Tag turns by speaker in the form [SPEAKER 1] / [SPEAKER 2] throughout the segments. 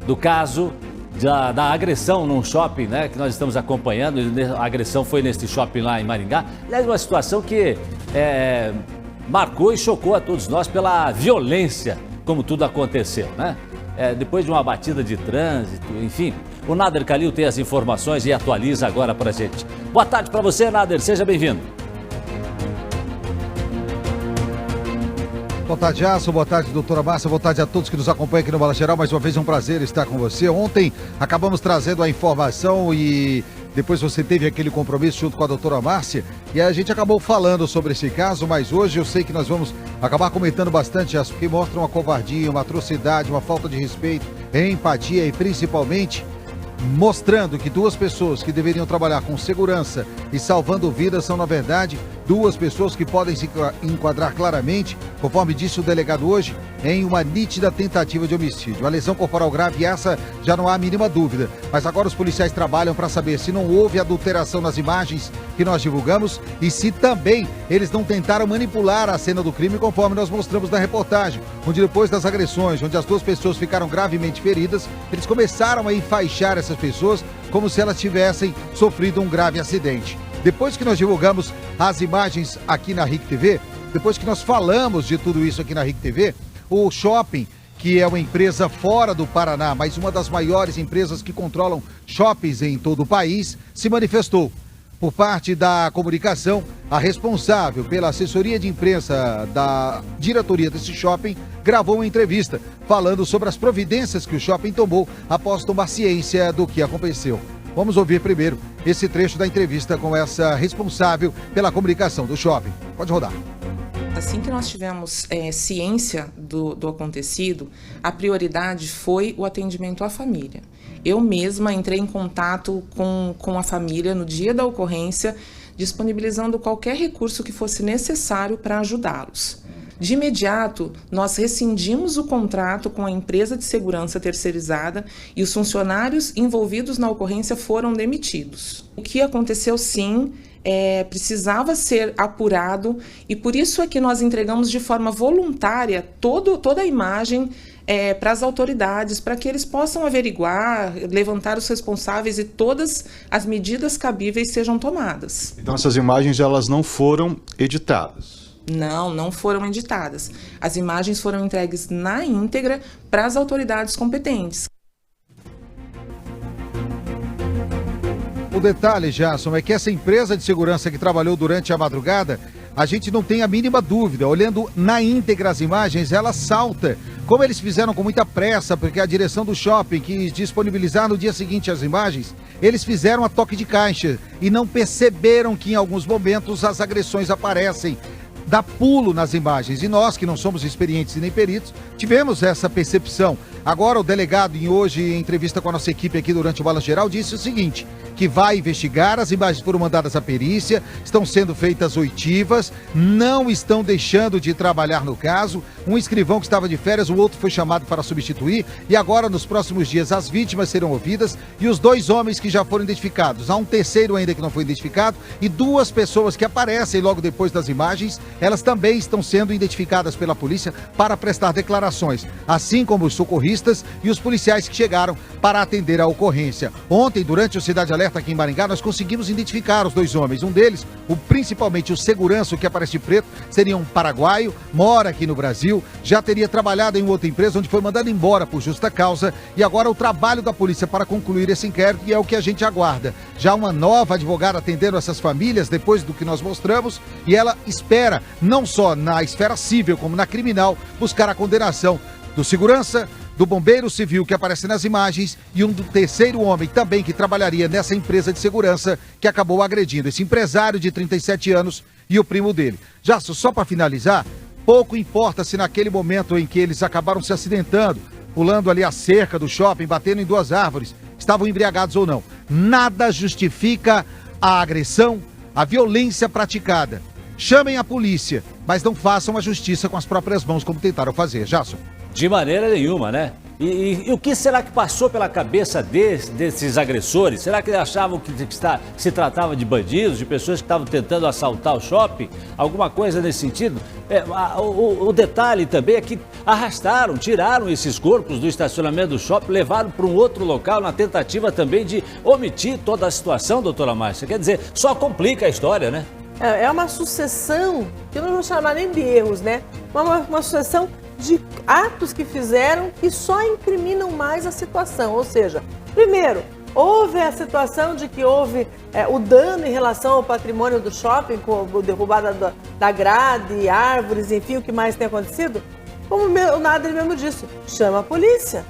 [SPEAKER 1] Do caso da agressão num shopping, né, que nós estamos acompanhando. A agressão foi nesse shopping lá em Maringá. Aliás, uma situação que marcou e chocou a todos nós pela violência, como tudo aconteceu, né? Depois de uma batida de trânsito, enfim. O Nader Khalil tem as informações e atualiza agora pra gente. Boa tarde para você, Nader, seja bem-vindo.
[SPEAKER 2] Boa tarde, Aço. Boa tarde, doutora Márcia. Boa tarde a todos que nos acompanham aqui no Balanço Geral. Mais uma vez é um prazer estar com você. Ontem acabamos trazendo a informação e depois você teve aquele compromisso junto com a doutora Márcia e a gente acabou falando sobre esse caso, mas hoje eu sei que nós vamos acabar comentando bastante, Aço, porque mostra uma covardia, uma atrocidade, uma falta de respeito, empatia e principalmente mostrando que duas pessoas que deveriam trabalhar com segurança e salvando vidas são, na verdade, duas pessoas que podem se enquadrar claramente, conforme disse o delegado hoje, em uma nítida tentativa de homicídio. A lesão corporal grave, essa já não há a mínima dúvida. Mas agora os policiais trabalham para saber se não houve adulteração nas imagens que nós divulgamos e se também eles não tentaram manipular a cena do crime, conforme nós mostramos na reportagem, onde depois das agressões, onde as duas pessoas ficaram gravemente feridas, eles começaram a enfaixar essas pessoas como se elas tivessem sofrido um grave acidente. Depois que nós divulgamos as imagens aqui na RIC TV, depois que nós falamos de tudo isso aqui na RIC TV, o shopping, que é uma empresa fora do Paraná, mas uma das maiores empresas que controlam shoppings em todo o país, se manifestou. Por parte da comunicação, a responsável pela assessoria de imprensa da diretoria desse shopping gravou uma entrevista falando sobre as providências que o shopping tomou após tomar ciência do que aconteceu. Vamos ouvir primeiro esse trecho da entrevista com essa responsável pela comunicação do shopping. Pode rodar.
[SPEAKER 3] Assim que nós tivemos ciência do acontecido, a prioridade foi o atendimento à família. Eu mesma entrei em contato com a família no dia da ocorrência, disponibilizando qualquer recurso que fosse necessário para ajudá-los. De imediato, nós rescindimos o contrato com a empresa de segurança terceirizada e os funcionários envolvidos na ocorrência foram demitidos. O que aconteceu, sim, precisava ser apurado e por isso é que nós entregamos de forma voluntária toda a imagem para as autoridades, para que eles possam averiguar, levantar os responsáveis e todas as medidas cabíveis sejam tomadas.
[SPEAKER 4] Então essas imagens elas não foram editadas?
[SPEAKER 3] Não foram editadas. As imagens foram entregues na íntegra para as autoridades competentes.
[SPEAKER 2] O detalhe, Jason, é que essa empresa de segurança que trabalhou durante a madrugada, a gente não tem a mínima dúvida. Olhando na íntegra as imagens, ela salta. Como eles fizeram com muita pressa, porque a direção do shopping quis disponibilizar no dia seguinte as imagens, eles fizeram a toque de caixa e não perceberam que em alguns momentos as agressões aparecem. Dá pulo nas imagens. E nós, que não somos experientes e nem peritos, tivemos essa percepção. Agora, o delegado, hoje, em entrevista com a nossa equipe aqui durante o Balanço Geral, disse o seguinte, que vai investigar, as imagens foram mandadas à perícia, estão sendo feitas oitivas, não estão deixando de trabalhar no caso. Um escrivão que estava de férias, o outro foi chamado para substituir, e agora, nos próximos dias, as vítimas serão ouvidas e os dois homens que já foram identificados. Há um terceiro ainda que não foi identificado e duas pessoas que aparecem logo depois das imagens, elas também estão sendo identificadas pela polícia para prestar declarações, assim como os socorristas e os policiais que chegaram para atender a ocorrência. Ontem, durante o Cidade Alerta aqui em Maringá, nós conseguimos identificar os dois homens. Um deles, principalmente o segurança, o que aparece de preto, seria um paraguaio, mora aqui no Brasil, já teria trabalhado em outra empresa onde foi mandado embora por justa causa e agora o trabalho da polícia para concluir esse inquérito e é o que a gente aguarda. Já uma nova advogada atendendo essas famílias depois do que nós mostramos e ela espera, não só na esfera civil como na criminal, buscar a condenação do segurança, do bombeiro civil que aparece nas imagens e do terceiro homem também que trabalharia nessa empresa de segurança que acabou agredindo esse empresário de 37 anos e o primo dele. Já só para finalizar, pouco importa se naquele momento em que eles acabaram se acidentando, pulando ali a cerca do shopping, batendo em duas árvores, estavam embriagados ou não. Nada justifica a agressão, a violência praticada. Chamem a polícia, mas não façam a justiça com as próprias mãos como tentaram fazer. Jason.
[SPEAKER 1] De maneira nenhuma, né? E o que será que passou pela cabeça desses agressores? Será que eles achavam que se tratava de bandidos, de pessoas que estavam tentando assaltar o shopping? Alguma coisa nesse sentido? O detalhe também é que tiraram esses corpos do estacionamento do shopping, levaram para um outro local na tentativa também de omitir toda a situação, doutora Márcia. Quer dizer, só complica a história, né?
[SPEAKER 5] É uma sucessão, que eu não vou chamar nem de erros, né? Uma sucessão de atos que fizeram que só incriminam mais a situação. Ou seja, primeiro, houve a situação de que houve o dano em relação ao patrimônio do shopping, com a derrubada da grade, árvores, enfim, o que mais tem acontecido? Como o Nader mesmo disse, chama a polícia.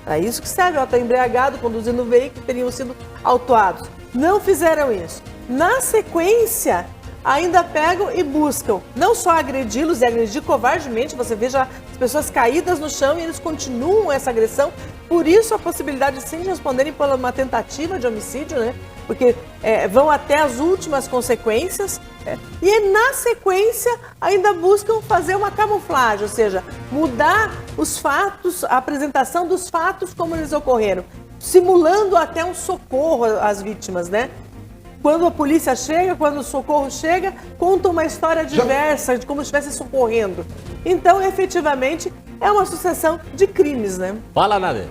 [SPEAKER 5] É isso que serve, ela está embriagado, conduzindo o veículo, teriam sido autuados. Não fizeram isso. Na sequência, ainda pegam e buscam não só agredi-los e agredir covardemente, você vê já as pessoas caídas no chão e eles continuam essa agressão, por isso a possibilidade sim de responderem por uma tentativa de homicídio, né? Porque vão até as últimas consequências, e na sequência ainda buscam fazer uma camuflagem, ou seja, mudar os fatos, a apresentação dos fatos como eles ocorreram, simulando até um socorro às vítimas, né? Quando a polícia chega, quando o socorro chega, conta uma história diversa de como estivesse socorrendo. Então, efetivamente, é uma sucessão de crimes, né?
[SPEAKER 1] Fala, Nader.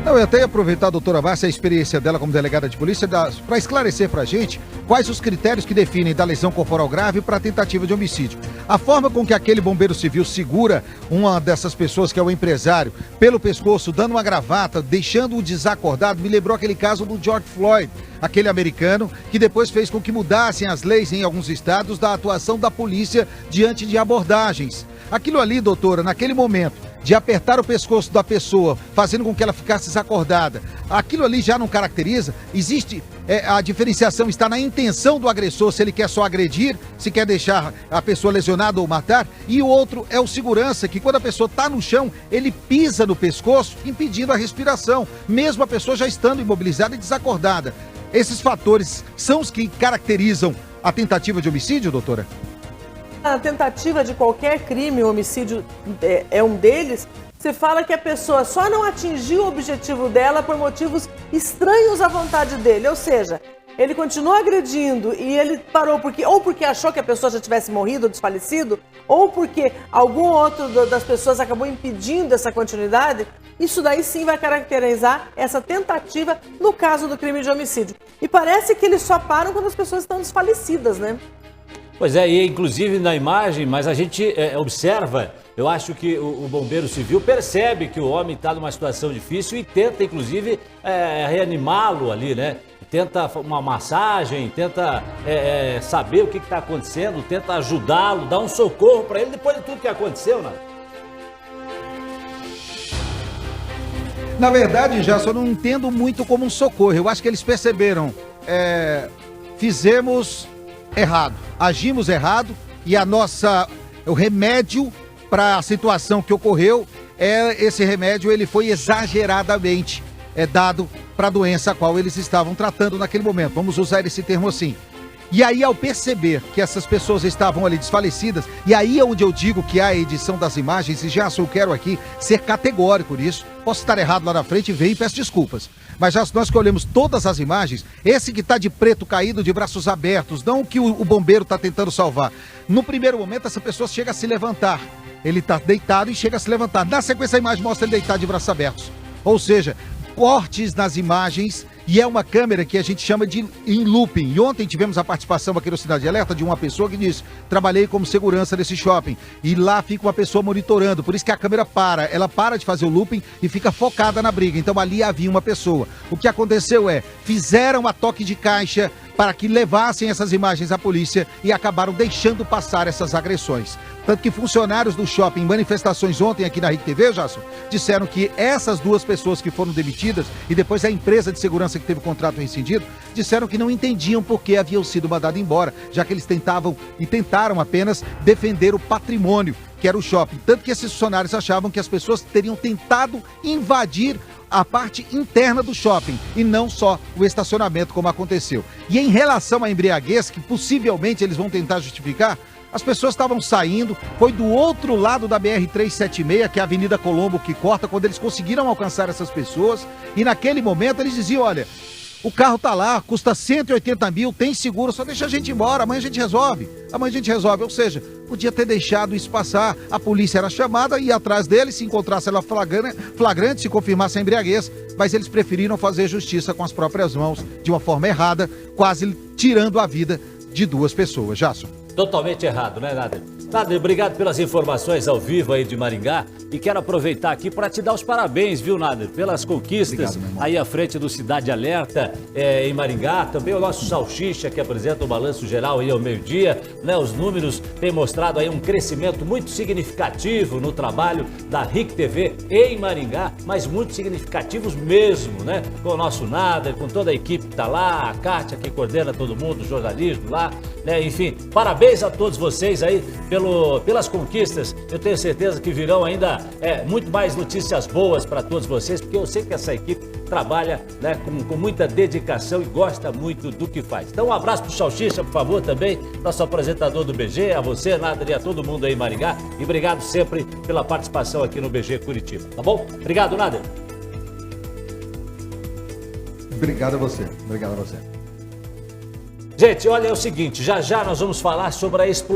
[SPEAKER 2] Eu até ia aproveitar a doutora Márcia, a experiência dela como delegada de polícia, para esclarecer para a gente quais os critérios que definem da lesão corporal grave para a tentativa de homicídio. A forma com que aquele bombeiro civil segura uma dessas pessoas, que é o empresário, pelo pescoço, dando uma gravata, deixando-o desacordado, me lembrou aquele caso do George Floyd, aquele americano, que depois fez com que mudassem as leis em alguns estados da atuação da polícia diante de abordagens. Aquilo ali, doutora, naquele momento, de apertar o pescoço da pessoa, fazendo com que ela ficasse desacordada, aquilo ali já não caracteriza? Existe, a diferenciação está na intenção do agressor, se ele quer só agredir, se quer deixar a pessoa lesionada ou matar, e o outro é o segurança, que quando a pessoa está no chão, ele pisa no pescoço, impedindo a respiração, mesmo a pessoa já estando imobilizada e desacordada. Esses fatores são os que caracterizam a tentativa de homicídio, doutora?
[SPEAKER 5] A tentativa de qualquer crime, o homicídio é um deles, você fala que a pessoa só não atingiu o objetivo dela por motivos estranhos à vontade dele, ou seja, ele continuou agredindo e ele parou porque achou que a pessoa já tivesse morrido ou desfalecido, ou porque algum outro das pessoas acabou impedindo essa continuidade. Isso daí sim vai caracterizar essa tentativa no caso do crime de homicídio. E parece que eles só param quando as pessoas estão desfalecidas, né?
[SPEAKER 1] Pois é, e inclusive na imagem, mas a gente observa, eu acho que o bombeiro civil percebe que o homem está numa situação difícil e tenta, inclusive, reanimá-lo ali, né? Tenta uma massagem, tenta saber o que está acontecendo, tenta ajudá-lo, dar um socorro para ele depois de tudo que aconteceu, né?
[SPEAKER 2] Na verdade, já só não entendo muito como um socorro. Eu acho que eles perceberam, fizemos errado, agimos errado e o remédio para a situação que ocorreu, esse remédio ele foi exageradamente dado para a doença a qual eles estavam tratando naquele momento. Vamos usar esse termo assim. E aí, ao perceber que essas pessoas estavam ali desfalecidas, e aí é onde eu digo que há a edição das imagens, e já eu quero aqui ser categórico nisso, posso estar errado lá na frente, venho e peço desculpas. Mas já nós que olhamos todas as imagens, esse que está de preto caído, de braços abertos, não o que o bombeiro está tentando salvar. No primeiro momento, essa pessoa chega a se levantar. Ele está deitado e chega a se levantar. Na sequência, a imagem mostra ele deitado de braços abertos. Ou seja, cortes nas imagens, e é uma câmera que a gente chama de em looping. E ontem tivemos a participação aqui no Cidade Alerta de uma pessoa que disse: trabalhei como segurança desse shopping, e lá fica uma pessoa monitorando, por isso que a câmera ela para de fazer o looping e fica focada na briga. Então ali havia uma pessoa. O que aconteceu fizeram a toque de caixa para que levassem essas imagens à polícia e acabaram deixando passar essas agressões. Tanto que funcionários do shopping, em manifestações ontem aqui na RIC TV, Jason, disseram que essas duas pessoas que foram demitidas e depois a empresa de segurança que teve o contrato rescindido, disseram que não entendiam por que haviam sido mandados embora, já que eles tentaram apenas defender o patrimônio, que era o shopping. Tanto que esses funcionários achavam que as pessoas teriam tentado invadir a parte interna do shopping e não só o estacionamento, como aconteceu. E em relação à embriaguez, que possivelmente eles vão tentar justificar, As pessoas estavam saindo, foi do outro lado da BR-376, que é a Avenida Colombo, que corta, quando eles conseguiram alcançar essas pessoas. E naquele momento eles diziam, olha, o carro tá lá, custa 180 mil, tem seguro, só deixa a gente embora, amanhã a gente resolve. Amanhã a gente resolve, ou seja, podia ter deixado isso passar, a polícia era chamada, ia atrás deles, se encontrasse ela flagrante, se confirmasse a embriaguez, mas eles preferiram fazer justiça com as próprias mãos, de uma forma errada, quase tirando a vida de 2 pessoas. Jasson.
[SPEAKER 1] Totalmente errado, né, Nader? Nader, obrigado pelas informações ao vivo aí de Maringá e quero aproveitar aqui para te dar os parabéns, viu, Nader? Pelas conquistas aí à frente do Cidade Alerta em Maringá, também o nosso Salsicha que apresenta o balanço geral aí ao meio-dia, né? Os números têm mostrado aí um crescimento muito significativo no trabalho da RIC TV em Maringá, mas muito significativos mesmo, né? Com o nosso Nader, com toda a equipe que tá lá, a Kátia que coordena todo mundo, o jornalismo lá, né? Enfim, parabéns a todos vocês aí pelas conquistas. Eu tenho certeza que virão ainda muito mais notícias boas para todos vocês, porque eu sei que essa equipe trabalha, né, com muita dedicação e gosta muito do que faz. Então um abraço pro Salsicha, por favor, também, nosso apresentador do BG, a você, Nader, e a todo mundo aí em Maringá. E obrigado sempre pela participação aqui no BG Curitiba, tá bom? Obrigado, Nader.
[SPEAKER 2] Obrigado a você. Obrigado a você.
[SPEAKER 1] Gente, olha, é o seguinte, já já nós vamos falar sobre a explosão.